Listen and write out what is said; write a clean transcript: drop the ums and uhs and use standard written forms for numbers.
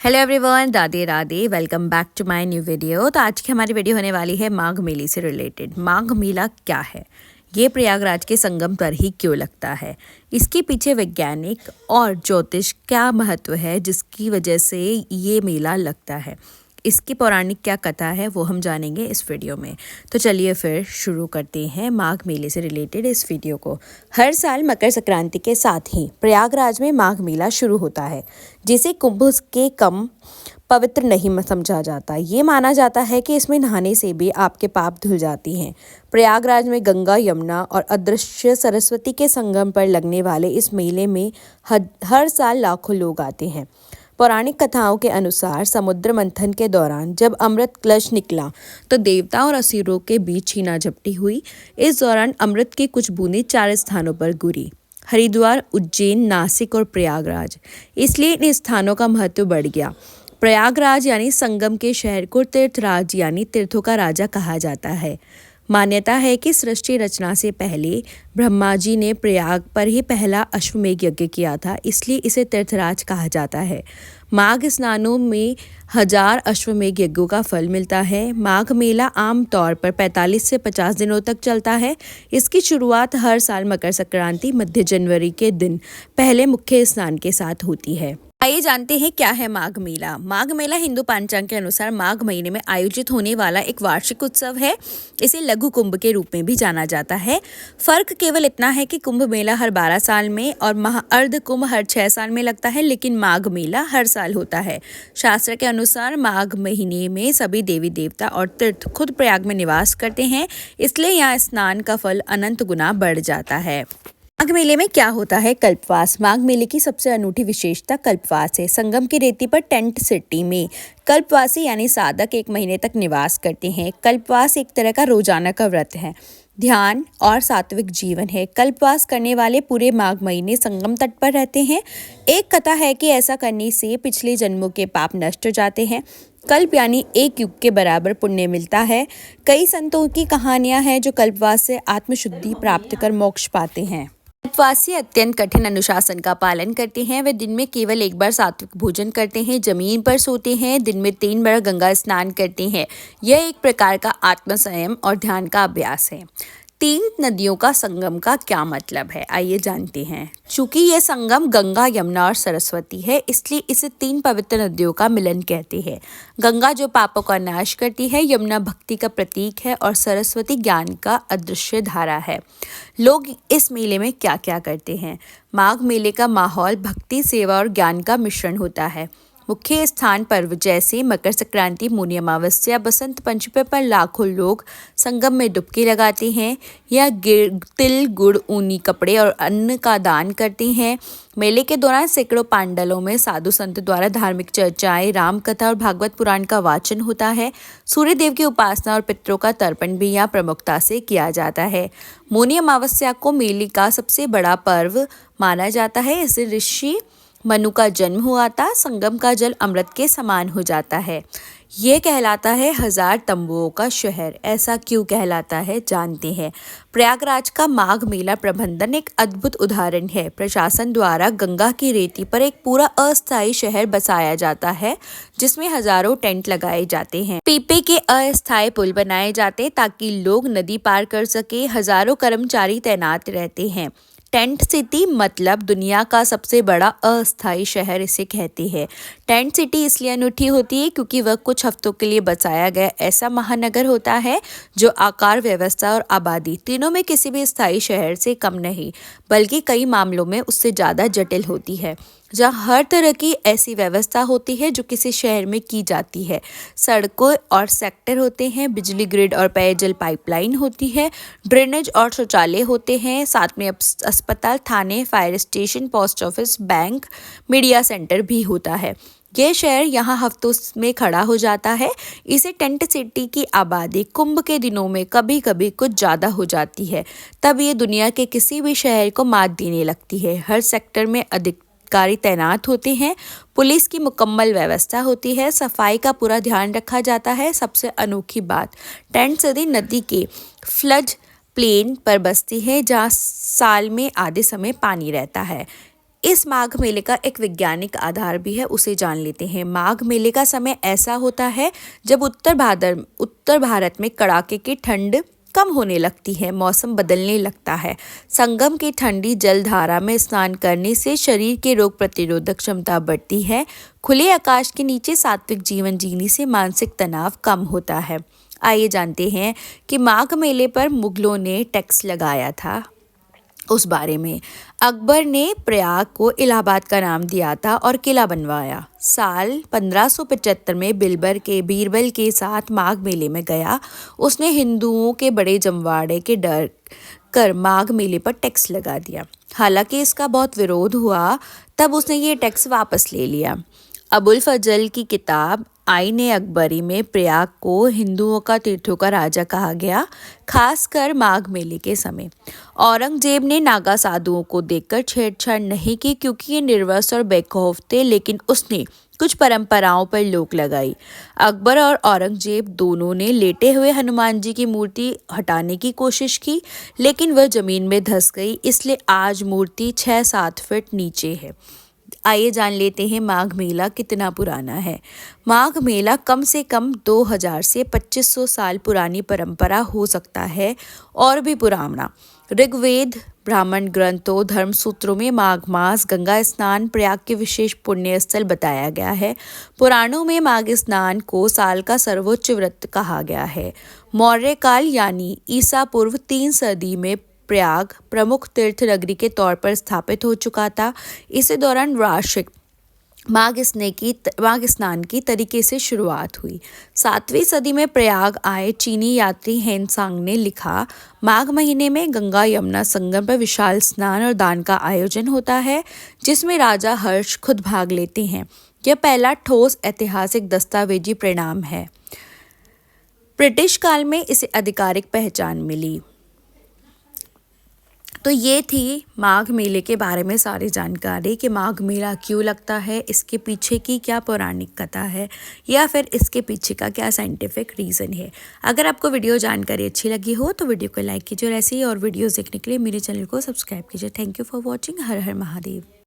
Hello everyone, Radhe Radhe. Welcome back to my new video. तो आज की हमारी वीडियो होने वाली है माघ मेले से रिलेटेड। माघ मेला क्या है, ये प्रयागराज के संगम पर ही क्यों लगता है, इसके पीछे वैज्ञानिक और ज्योतिष क्या महत्व है जिसकी वजह से ये मेला लगता है, इसकी पौराणिक क्या कथा है वो हम जानेंगे इस वीडियो में। तो चलिए फिर शुरू करते हैं माघ मेले से रिलेटेड इस वीडियो को। हर साल मकर संक्रांति के साथ ही प्रयागराज में माघ मेला शुरू होता है, जिसे कुंभ के कम पवित्र नहीं समझा जाता। ये माना जाता है कि इसमें नहाने से भी आपके पाप धुल जाती हैं। प्रयागराज में गंगा, यमुना और अदृश्य सरस्वती के संगम पर लगने वाले इस मेले में हर साल लाखों लोग आते हैं। पौराणिक कथाओं के अनुसार समुद्र मंथन के दौरान जब अमृत कलश निकला तो देवता और असुरों के बीच छीना झपटी हुई। इस दौरान अमृत की कुछ बूंदें 4 स्थानों पर गिरी: हरिद्वार, उज्जैन, नासिक और प्रयागराज। इसलिए इन स्थानों का महत्व बढ़ गया। प्रयागराज यानी संगम के शहर को तीर्थराज यानी तीर्थों का राजा कहा जाता है। मान्यता है कि सृष्टि रचना से पहले ब्रह्मा जी ने प्रयाग पर ही पहला अश्वमेध यज्ञ किया था, इसलिए इसे तीर्थराज कहा जाता है। माघ स्नानों में 1000 अश्वमेध यज्ञों का फल मिलता है। माघ मेला आम तौर पर 45 से 50 दिनों तक चलता है। इसकी शुरुआत हर साल मकर संक्रांति मध्य जनवरी के दिन पहले मुख्य स्नान के साथ होती है। आइए जानते हैं क्या है माघ मेला। माघ मेला हिंदू पंचांग के अनुसार माघ महीने में आयोजित होने वाला एक वार्षिक उत्सव है। इसे लघु कुंभ के रूप में भी जाना जाता है। फर्क केवल इतना है कि कुंभ मेला हर 12 साल में और अर्ध कुंभ हर 6 साल में लगता है, लेकिन माघ मेला हर साल होता है। शास्त्र के अनुसार माघ महीने में सभी देवी देवता और तीर्थ खुद प्रयाग में निवास करते हैं, इसलिए यहाँ स्नान का फल अनंत गुना बढ़ जाता है। माघ मेले में क्या होता है? कल्पवास। माघ मेले की सबसे अनूठी विशेषता कल्पवास है। संगम की रेती पर टेंट सिटी में कल्पवासी यानी साधक 1 महीने तक निवास करते हैं। कल्पवास एक तरह का रोजाना का व्रत है, ध्यान और सात्विक जीवन है। कल्पवास करने वाले पूरे माघ महीने संगम तट पर रहते हैं। एक कथा है कि ऐसा करने से पिछले जन्मों के पाप नष्ट हो जाते हैं। कल्प यानी 1 युग के बराबर पुण्य मिलता है। कई संतों की कहानियां हैं जो कल्पवास से आत्मशुद्धि प्राप्त कर मोक्ष पाते हैं। कल्पवासी अत्यंत कठिन अनुशासन का पालन करते हैं। वे दिन में केवल 1 बार सात्विक भोजन करते हैं, जमीन पर सोते हैं, दिन में 3 बार गंगा स्नान करते हैं। यह एक प्रकार का आत्म संयम और ध्यान का अभ्यास है। 3 नदियों का संगम का क्या मतलब है, आइए जानते हैं। चूंकि यह संगम गंगा, यमुना और सरस्वती है, इसलिए इसे 3 पवित्र नदियों का मिलन कहते हैं। गंगा जो पापों का नाश करती है, यमुना भक्ति का प्रतीक है और सरस्वती ज्ञान का अदृश्य धारा है। लोग इस मेले में क्या क्या करते हैं? माघ मेले का माहौल भक्ति, सेवा और ज्ञान का मिश्रण होता है। मुख्य स्थान पर्व जैसे मकर संक्रांति, मौनी अमावस्या, बसंत पंचमी पर लाखों लोग संगम में डुबकी लगाते हैं या तिल, गुड़, ऊनी कपड़े और अन्न का दान करते हैं। मेले के दौरान सैकड़ों पांडालों में साधु संत द्वारा धार्मिक चर्चाएं, राम कथा और भागवत पुराण का वाचन होता है। सूर्य देव की उपासना और पितरों का तर्पण भी यहाँ प्रमुखता से किया जाता है। मौनी अमावस्या को मेले का सबसे बड़ा पर्व माना जाता है। इसे ऋषि मनु का जन्म हुआ था। संगम का जल अमृत के समान हो जाता है। ये कहलाता है 1000 तंबुओं का शहर। ऐसा क्यों कहलाता है, जानते हैं। प्रयागराज का माघ मेला प्रबंधन एक अद्भुत उदाहरण है। प्रशासन द्वारा गंगा की रेती पर एक पूरा अस्थायी शहर बसाया जाता है, जिसमें हजारों टेंट लगाए जाते हैं। पीपे के अस्थायी पुल बनाए जाते ताकि लोग नदी पार कर सके। हजारों कर्मचारी तैनात रहते हैं। टेंट सिटी मतलब दुनिया का सबसे बड़ा अस्थायी शहर इसे कहते हैं। टेंट सिटी इसलिए अनूठी होती है क्योंकि वह कुछ हफ्तों के लिए बसाया गया ऐसा महानगर होता है जो आकार, व्यवस्था और आबादी तीनों में किसी भी स्थायी शहर से कम नहीं, बल्कि कई मामलों में उससे ज़्यादा जटिल होती है, जहाँ हर तरह की ऐसी व्यवस्था होती है जो किसी शहर में की जाती है। सड़कों और सेक्टर होते हैं, बिजली ग्रिड और पेयजल पाइपलाइन होती है, ड्रेनेज और शौचालय होते हैं, साथ में अस्पताल, थाने, fire station, post office, bank, media centre भी होता है। यह शहर यहाँ हफ्तों में खड़ा हो जाता है। इसे टेंट सिटी की आबादी कुंभ के दिनों में कभी कभी कुछ ज़्यादा हो जाती है, तब ये दुनिया के किसी भी शहर को मात देने लगती है। हर सेक्टर में अधिकारी तैनात होते हैं, पुलिस की मुकम्मल व्यवस्था होती है, सफाई का पूरा ध्यान रखा जाता है। सबसे अनोखी बात, टेंट सिटी नदी के फ्लड प्लेन पर बसती है, जहाँ साल में आधे समय पानी रहता है। इस माघ मेले का एक वैज्ञानिक आधार भी है, उसे जान लेते हैं। माघ मेले का समय ऐसा होता है जब उत्तर भारत में कड़ाके की ठंड कम होने लगती है, मौसम बदलने लगता है। संगम की ठंडी जलधारा में स्नान करने से शरीर के रोग प्रतिरोधक क्षमता बढ़ती है। खुले आकाश के नीचे सात्विक जीवन जीने से मानसिक तनाव कम होता है। आइए जानते हैं कि माघ मेले पर मुगलों ने टैक्स लगाया था उस बारे में। अकबर ने प्रयाग को इलाहाबाद का नाम दिया था और किला बनवाया। साल 1575 में बीरबल के साथ माघ मेले में गया। उसने हिंदुओं के बड़े जमवाड़े के डर कर माघ मेले पर टैक्स लगा दिया। हालांकि इसका बहुत विरोध हुआ, तब उसने ये टैक्स वापस ले लिया। अबुल फजल की किताब आईन अकबरी में प्रयाग को हिंदुओं का तीर्थों का राजा कहा गया, खासकर माघ मेले के समय। औरंगजेब ने नागा साधुओं को देखकर छेड़छाड़ नहीं की क्योंकि ये निर्वस्त्र और बेखौफ थे, लेकिन उसने कुछ परंपराओं पर रोक लगाई। अकबर और औरंगजेब दोनों ने लेटे हुए हनुमान जी की मूर्ति हटाने की कोशिश की, लेकिन वह जमीन में धंस गई, इसलिए आज मूर्ति 6-7 फीट नीचे है। आइए जान लेते हैं माघ मेला कितना पुराना है। माघ मेला कम से कम 2000 से 2500 साल पुरानी परंपरा हो सकता है और भी पुराना। ऋग्वेद, ब्राह्मण ग्रंथों, धर्म सूत्रों में माघ मास, गंगा स्नान, प्रयाग के विशेष पुण्य स्थल बताया गया है। पुराणों में माघ स्नान को साल का सर्वोच्च व्रत कहा गया है। मौर्य काल यानी ईसा पूर्व 3 सदी में प्रयाग प्रमुख तीर्थ नगरी के तौर पर स्थापित हो चुका था। इसी दौरान वार्षिक माघ स्नान की तरीके से शुरुआत हुई। 7वीं सदी में प्रयाग आए चीनी यात्री हेनसांग ने लिखा, माघ महीने में गंगा यमुना संगम पर विशाल स्नान और दान का आयोजन होता है, जिसमें राजा हर्ष खुद भाग लेते हैं। यह पहला ठोस ऐतिहासिक दस्तावेजी परिणाम है। ब्रिटिश काल में इसे आधिकारिक पहचान मिली। तो ये थी माघ मेले के बारे में सारी जानकारी कि माघ मेला क्यों लगता है, इसके पीछे की क्या पौराणिक कथा है या फिर इसके पीछे का क्या साइंटिफिक रीज़न है। अगर आपको वीडियो जानकारी अच्छी लगी हो तो वीडियो को लाइक कीजिए और ऐसे ही और वीडियोस देखने के लिए मेरे चैनल को सब्सक्राइब कीजिए। Thank you for watching. Her her Mahadev.